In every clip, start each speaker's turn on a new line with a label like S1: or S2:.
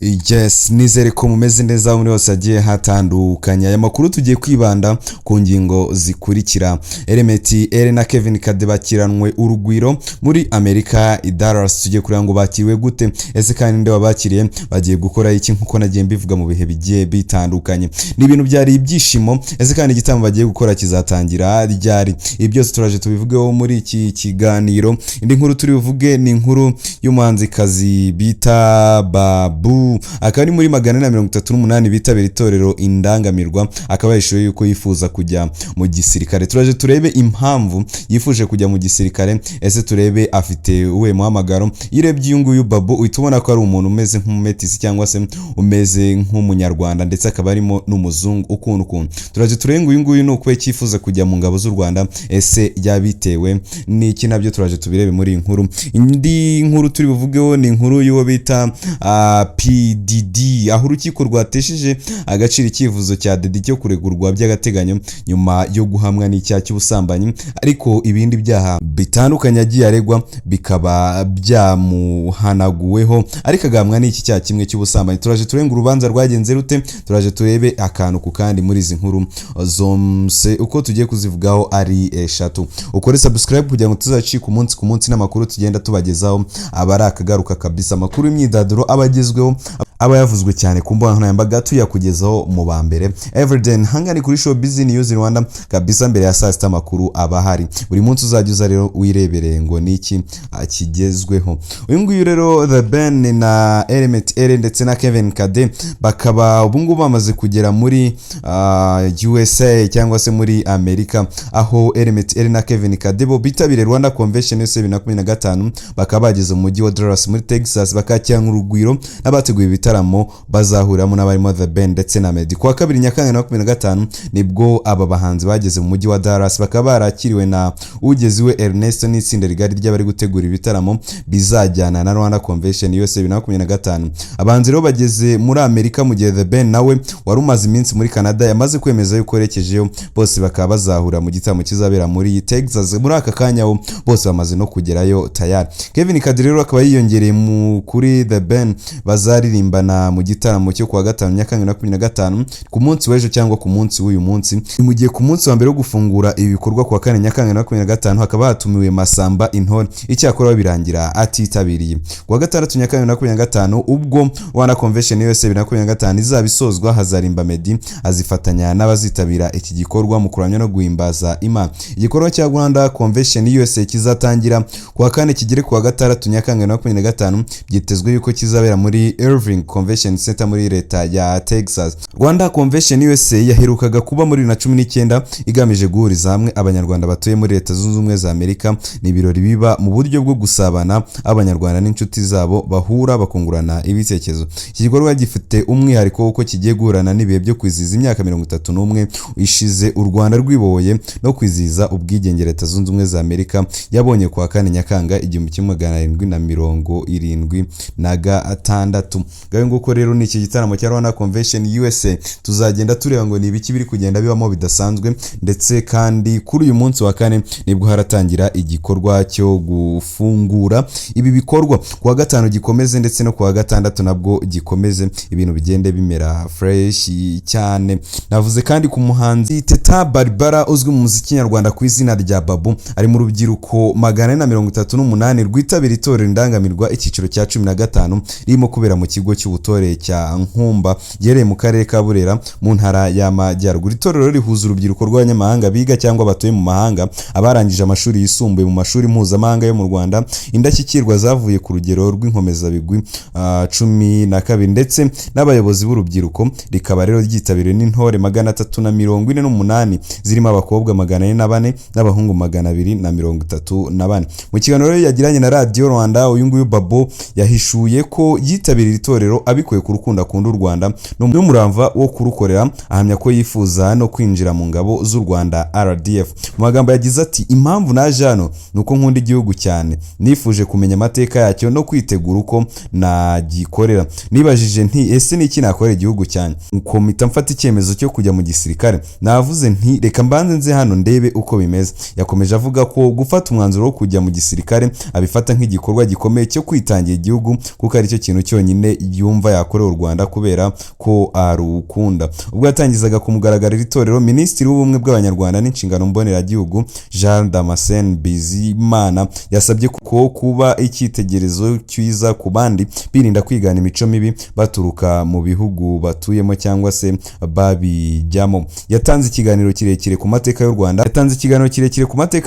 S1: Yes, nizere ko mumeze neza muri hose agiye hatandukanye. Aya makuru tugiye kwibanda ku ngingo zikurikira. Eleeh Kevin Kade bakiranwe urugwiro muri Amerika i Dallas. Tugiye kureba ngo bakiriwe gute, ese kandi nde wabakiriye bagiye gukora iki nkuko nagiye mbivuga mu bihe bigiye bitandukanye. Ni ibintu byari ibyishimo, ese kandi igitambo bagiye gukora kizatangira ryari. Ibi byose turaje tubivugeho muri iki kiganiro. Indi nkuru turi buvuge ni inkuru y'umuhanzikazi bita Babu, akaba ari muri 438 bitabira itorero indangamirwa, akaba yishuye yuko yifuza kujya mu gisirikare. Turaje turebe impamvu yifuje kujya mu gisirikare, ese turebe afite uwe muhamagaro. Irebye uyu Babu uhita ubona ko ari umuntu umeze nk'umumetisi cyangwa se umeze nk'umunyarwanda, ndetse akaba arimo n'umuzungu ukuntu. Turaje turenga uyu ni uko cyifuza kujya mu ngabo z'u Rwanda, ese yabitewe n'iki, nabyo turaje tubirebe muri inkuru. Indi nkuru turi buvugeho ni inkuru y'uwo bita PDD, aho urukiko rwatesheje agaciro icyifuzo cya Dede cyo kuregurwa by'agateganyo nyuma yo guhamwa n'icyaha cy'ubusambanyi, ariko ibindi byaha bitandukanye agiye aregwa bikaba byamuhanaguweho, ariko agahamwa n'iki cyaha kimwe cy'ubusambanyi. Turaje turenga urubanza rwagenze rute, turaje turebe akantu ku kandi muri izi nkuru zomse uko tugiye kuzivugaho ari eshatu. Ukore subscribe kugira ngo tuzacika umunsi ku munsi n'amakuru tugenda tubagezaho abari akagaruka kabisa. Amakuru y'imyidagaduro abagezweho aba yavuzwe cyane ku mbuga nkoranyambaga tuyakugezaho mu bambere everyday. Hangani kuri Showbiz News Rwanda kabisa, mbere ya saa sita amakuru aba hari buri munsi. Uzajya uza rero wirebere ngo niki akigezweho. Uyu nguyu rero The Ben na Eleeh ndetse na Kevin Kade bakaba ubungubu bamaze kugera muri USA cyangwa se muri Amerika, aho Eleeh na Kevin Kade bo bitabire Rwanda Convention USA 2025, bakaba bageze mu mujyi wa Dallas muri Texas, bakakirana urugwiro n'abateguye ibitaramo bazahuramo n'abarimo The Ben ndetse na Meddy. Kuwa kabiri Nyakanga 2025 nibwo aba bahanzi bageze mu mujyi wa Dallas, bakaba barakiriwe na ugeziwe Ernest n'itsinda rigari ry'abari gutegura ibitaramo bizajyana na Rwanda Convention USA 2025. Abahanzi rero bageze muri Amerika, mu gihe The Ben nawe wari umaze iminsi muri Canada yamaze kwemeza yuko yerekejeyo. Bose bakaba bazahura mu gitaramo kizabera muri Texas. Muri aka kanya bose bamaze no kugerayo tayari. Kevin Kade rero akaba yiyongereye kuri The Ben, bazaririmbana mu gitaramo cyo kuwa gatanu Nyakanga 2025 ku munsi w'ejo cyangwa ku munsi w'uyu munsi. Mu gihe ku munsi wa mbere wo gufungura ibi bikorwa kuwa kane Nyakanga 2025 hakaba hatumiwe Masamba Intore, icyakora birangira atitabiriye. Kuwa gatandatu Nyakanga 2025 ubwo Rwanda Convention USA 2025 izabisozwa, hazarimba Meddy azifatanya n'abazitabira iki gikorwa mu kuramya no guhimbaza Imana. Igikorwa cya Rwanda Convention USA kizatangira kuwa kane kigere kuwa gatandatu Nyakanga 2025, byitezwe yuko kizabera muri Irving Convention Center muri leta ya Texas. Rwanda Convention USA yaherukaga kuba muri 2019 igamije guhuriza hamwe abanyarwanda batuye muri leta zunze ubumwe za Amerika. Ni ibirori biba mu buryo bwo gusabana, abanyarwanda n'inshuti zabo bahura bakungurana ibitekerezo. Iki gikorwa gifite umwihariko uko kigiye guhurana n'ibihe byo kwizihiza imyaka 31 ishize u Rwanda rwibohoye no kwizihiza ubwigenge leta zunze ubumwe za Amerika yabonye kuwa kane Nyakanga 1776. Gawe nguko rero ni iki gitaramo cya Rwanda Convention USA. Tuzagenda tureba ngo ni ibiki biri kugenda bibamo bidasanzwe, ndetse kandi kuri uyu munsi wa kane nibwo haratangira igikorwa cyo gufungura ibi bikorwa. Kuwa gatanu gikomeze ndetse no kuwa gatandatu nabwo gikomeze, ibintu bigende bimera fresh cyane. Navuze kandi ku muhanzi Teta Barbara uzwi mu muziki nyarwanda ku izina rya Babu, ari mu rubyiruko 438 rwitabira itorero indangamirwa icyiciro cya 15 ririmo kubera mu kigo cy'ubutore cya Nkumba gereye mu karere ka Burera mu ntara y'Amajyaruguru. Itorero rihuza urubyiruko rw'abanyamahanga biga cyangwa batuye mu mahanga, abarangije amashuri yisumbuye mu mashuri mpuzamahanga yo mu Rwanda, indashyikirwa zavuye ku rugero rw'inkomezabigwi 12 ndetse n'abayobozi b'urubyiruko. Rikaba rero ryitabiriwe n'intore 348 zirimo abakobwa 404 n'abahungu 234. Mu kiganiro yagiranye na Radio Rwanda, uyu nguyu Babu yahishuye ko yitabirira itorero abikuye ku rukundo akunda u Rwanda n'umuramva wo kurukorera. Ahamya ko yifuza no kwinjira mu ngabo z'u Rwanda RDF. Mu magambo yagize ati, impamvu naje hano nuko nkunda igihugu cyane, nifuje kumenya amateka yacyo no kwitegura uko nagikorera. Nibajije nti ese niki nakorera igihugu cyane, uko mpita mfata icyemezo cyo kujya mu gisirikare. Navuze nti reka mbanze nze hano ndebe uko bimeze. Yakomeje avuga ko gufata umwanzuro wo kujya mu gisirikare abifata nk'igikorwa gikomeye cyo kwitangira igihugu, kuko ari cyo kintu cyonyine yumva yakorewe u Rwanda kubera ko arukunda. Ubwo yatangizaga ku mugaragaro iri torero, Minisitiri w'Ubumwe bw'Abanyarwanda n'Inshingano Mboneragihugu Jean Damascene Bizimana yasabye ko kuba icyitegererezo cyiza ku bandi, birinda kwigana imico mibi baturuka mu bihugu batuyemo cyangwa se babijyamo. Yatanze ikiganiro kirekire ku mateka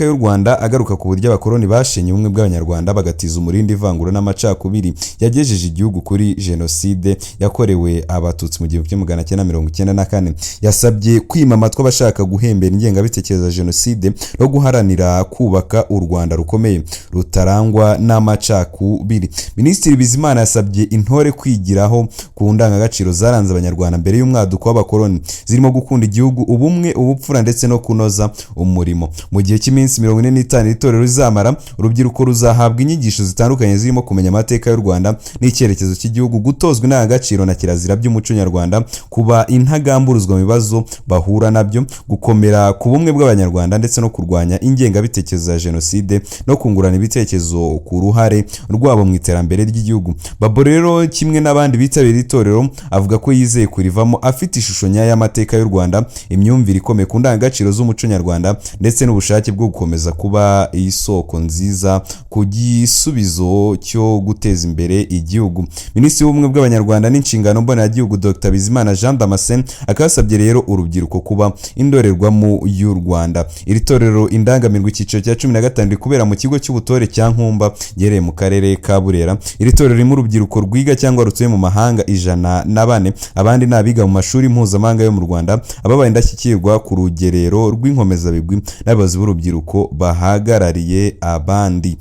S1: y'u Rwanda agaruka ku buryo abakoloni bashenye ubumwe bw'Abanyarwanda bagatiza umurindi ivangura n'amacakubiri yagejeje igihugu kuri jenoside yakorewe abatutsi mu 1994. Yasabye kwima amatwi abashaka guhembera ingengabitekerezo ya jenoside no guharanira kubaka u Rwanda rukomeye rutarangwa n'amacakubiri. Minisitiri Bizimana yasabye intore kwigiraho ku ndangagaciro zaranze Abanyarwanda mbere y'umwaduko w'abakoloni, zirimo gukunda igihugu, ubumwe, ubupfura ndetse no kunoza umurimo. Mu gihe cy'iminsi 45 itorero rizamara, urubyiruko ruzahabwa inyigisho zitandukanye zirimo kumenya amateka y'u Rwanda n'icyerekezo cy'igihugu, gutozwa indangagaciro na kirazira by'umuco nyarwanda, kuba intagamburuzwa mu bibazo bahura nabyo, gukomera ku bumwe bw'Abanyarwanda ndetse no kurwanya ingengabitekerezo ya jenoside no kungurana ibitekerezo ku ruhare rwabo mu iterambere ry'igihugu. Babo rero kimwe n'abandi bitabiriye itorero avuga ko yizeye kurivamo afite ishusho nyayo y'amateka y'u Rwanda, imyumvire ikomeye ku ndangagaciro z'umuco nyarwanda ndetse n'ubushake bwo gukomeza kuba isoko nziza ku gisubizo cyo guteza imbere igihugu. Minisitiri w'Ubumwe bw'Abanyarwanda n'Inshingano Mboneragihugu Dr Bizimana Jean Damascene akasabye rero urubyiruko kuba indorerwamo y'u Rwanda. Iri torero indangamirwa icyiciro cya 15 kubera mu kigo cy'ubutore cya Nkumba gereye mu karere ka Burera. Iri torero ririmo urubyiruko rwiga cyangwa rutuye mu mahanga 104, abandi nabiga mu mashuri mpuzamahanga yo mu Rwanda, ababaye indashyikirwa ku rugerero rw'inkomezabigwi n'abayobozi b'urubyiruko bahagarariye abandi.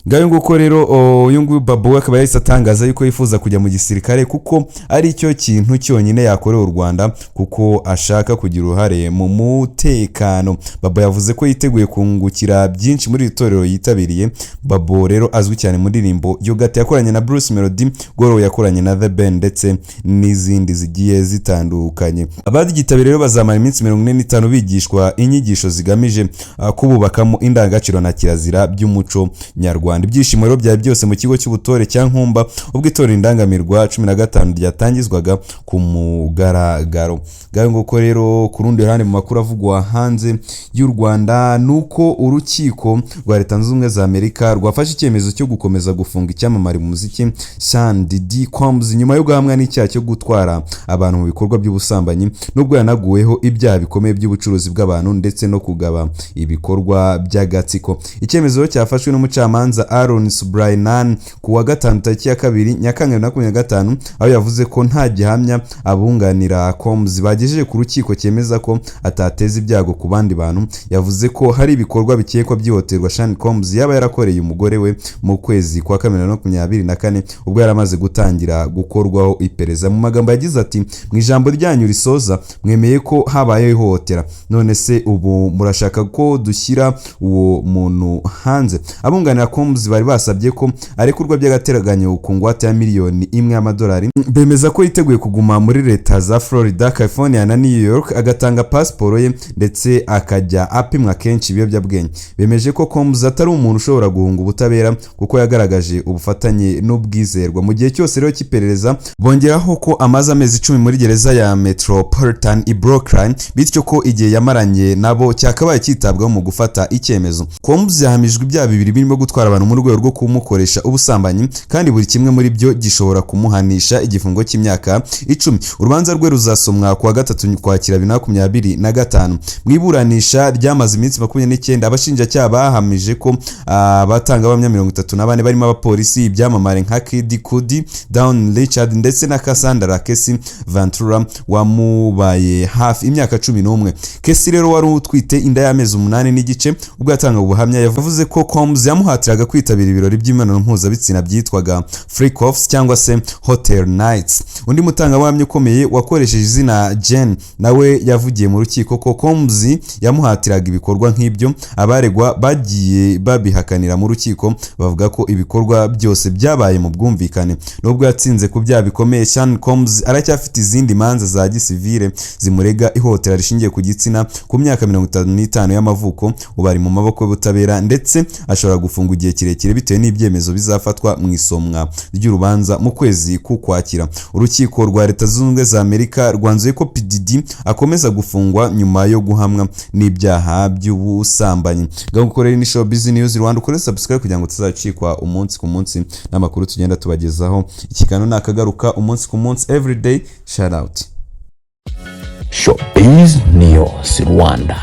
S1: Ngayo nguko rero uyu nguyu Babo akaba yahise atangaza yuko yifuza kujya mu gisirikare kuko ari cyo kintu cyonyine yakorewe u Rwanda, kuko ashaka kugira uruhare mu mutekano. Babo yavuze ko yiteguye kungukira byinshi muri iri torero yitabiriye. Babo rero azwi cyane mu ndirimbo Yogate yakoranye na Bruce Melody, Goro yakoranye na The Ben ndetse n'izindi zigiye zitandukanye. Abagitabiriye rero bazamara iminsi 45 bigishwa inyigisho zigamije kububakamo indangagaciro na kirazira by'umuco nyarwanda. Ibyishimo rero byari byose mu kigo cy'ubutore cya Nkumba ubwo itorero indangamirwa 15 ryatangizwaga ku mugaragaro. Ngayo nguko rero ku rundi ruhande mu makuru avugwa hanze y'u Rwanda nuko urukiko rwa Leta Zunze Ubumwe za Amerika rwafashe icyemezo cyo gukomeza gufunga icyamamare mu muziki cyane Combs nyuma yo guhamwa n'icyaha cyo gutwara abantu mu bikorwa by'ubusambanyi, nubwo yanaguweho ibyaha bikomeye by'ubucuruzi bw'abantu ndetse no kugaba ibikorwa by'agatsiko. Icyemezo cyafashwe n'umucamanza Aaron Subrainan ku wa 5 tariki ya 2 Nyakanga 2025, aho yavuze ko nta gihamya abunganira Combs bagejeje ku rukiko cyemeza ko atateza ibyago ku bandi bantu. Yavuze ko hari ibikorwa bikekwa byihoterwa Sean Combs yaba yarakoreye umugore we mu kwezi kwa 2024 ubwo yaramaze gutangira gukorwaho iperereza. Mu magambo yagize ati, mu ijambo ryanyu risoza mwemeye ko habaye ihohotera, none se ubu murashaka ko dushyira uwo muntu hanze? Abunganira Combs bari basabye ko arekurwa by'agateganyo ku ngwate ya $1,000,000 y'amadolari. Bemeza ko yiteguye kuguma muri leta za Florida, California na New York, agatanga pasiporo ye ndetse akajya apimwa kenshi ibiyobyabwenge. Bemeje ko Combs atari umuntu ushobora guhunga ubutabera kuko yagaragaje ubufatanye n'ubwizerwa mu gihe cyose rero cy'iperereza. Bongeraho ko amaze amezi 10 muri gereza ya Metropolitan i Brooklyn, bityo ko igihe yamaranye nabo cyakabaye cyitabwaho mu gufata icyemezo. Combs yahamijwe ibyaha bibiri birimo gutwara abantu mu rwego rwo kumukoresha ubusambanyi, kandi buri kimwe muri byo gishobora kumuhanisha igifungo cy'imyaka 10. Urubanza rwe ruzasomwa ku wa 3 Ukwakira 2025. Mu iburanisha ryamaze iminsi 29, abashinjacyaha bahamije ko abatangabuhamya 34 barimo abapolisi, ibyamamare nka Kid Cudi, Down Richard ndetse na Cassandra Casey Ventura wamubaye hafi imyaka 11. Casey rero wari utwite inda y'amezi 8 n'igice ubwo yatanga ubuhamya. Yavuze ko Combs yamuhatiraga kwitabira ibirori by'imibonano mpuzabitsina byitwaga freak offs cyangwa se hotel nights. Undi mutangabuhamya ukomeye wakoresheje izina Jen nawe yavugiye mu rukiko ko Combs yamuhatiraga ibikorwa nk'ibyo. Abaregwa bagiye babihakanira mu rukiko, bavuga ko ibikorwa byose byabaye mu bwumvikane. Nubwo yatsinze ku byaha bikomeye, Sean Combs aracyafite izindi manza za gisivile zimurega ihotera rishingiye ku gitsina ku myaka 55 y'amavuko. Ubari mu maboko y'ubutabera ndetse ashobora gufunga igihe kirekire bitewe n'ibyemezo bizafatwa mu isomwa ry'urubanza mu kwezi k'Ukwakira. Urukiko rwa Leta Zunze Ubumwe za Amerika rwanzuye ko PDD akomeza gufungwa nyuma yo guhamwa n'ibyaha by'ubusambanyi. Gakorera ni Showbiz News Rwanda, ukore subscribe kugira ngo tuzacikwa umunsi ku munsi n'amakuru tugenda tubagezaho. Ikiganiro nakagaruka umunsi ku munsi, everyday. Shout out.
S2: Showbiz News Rwanda.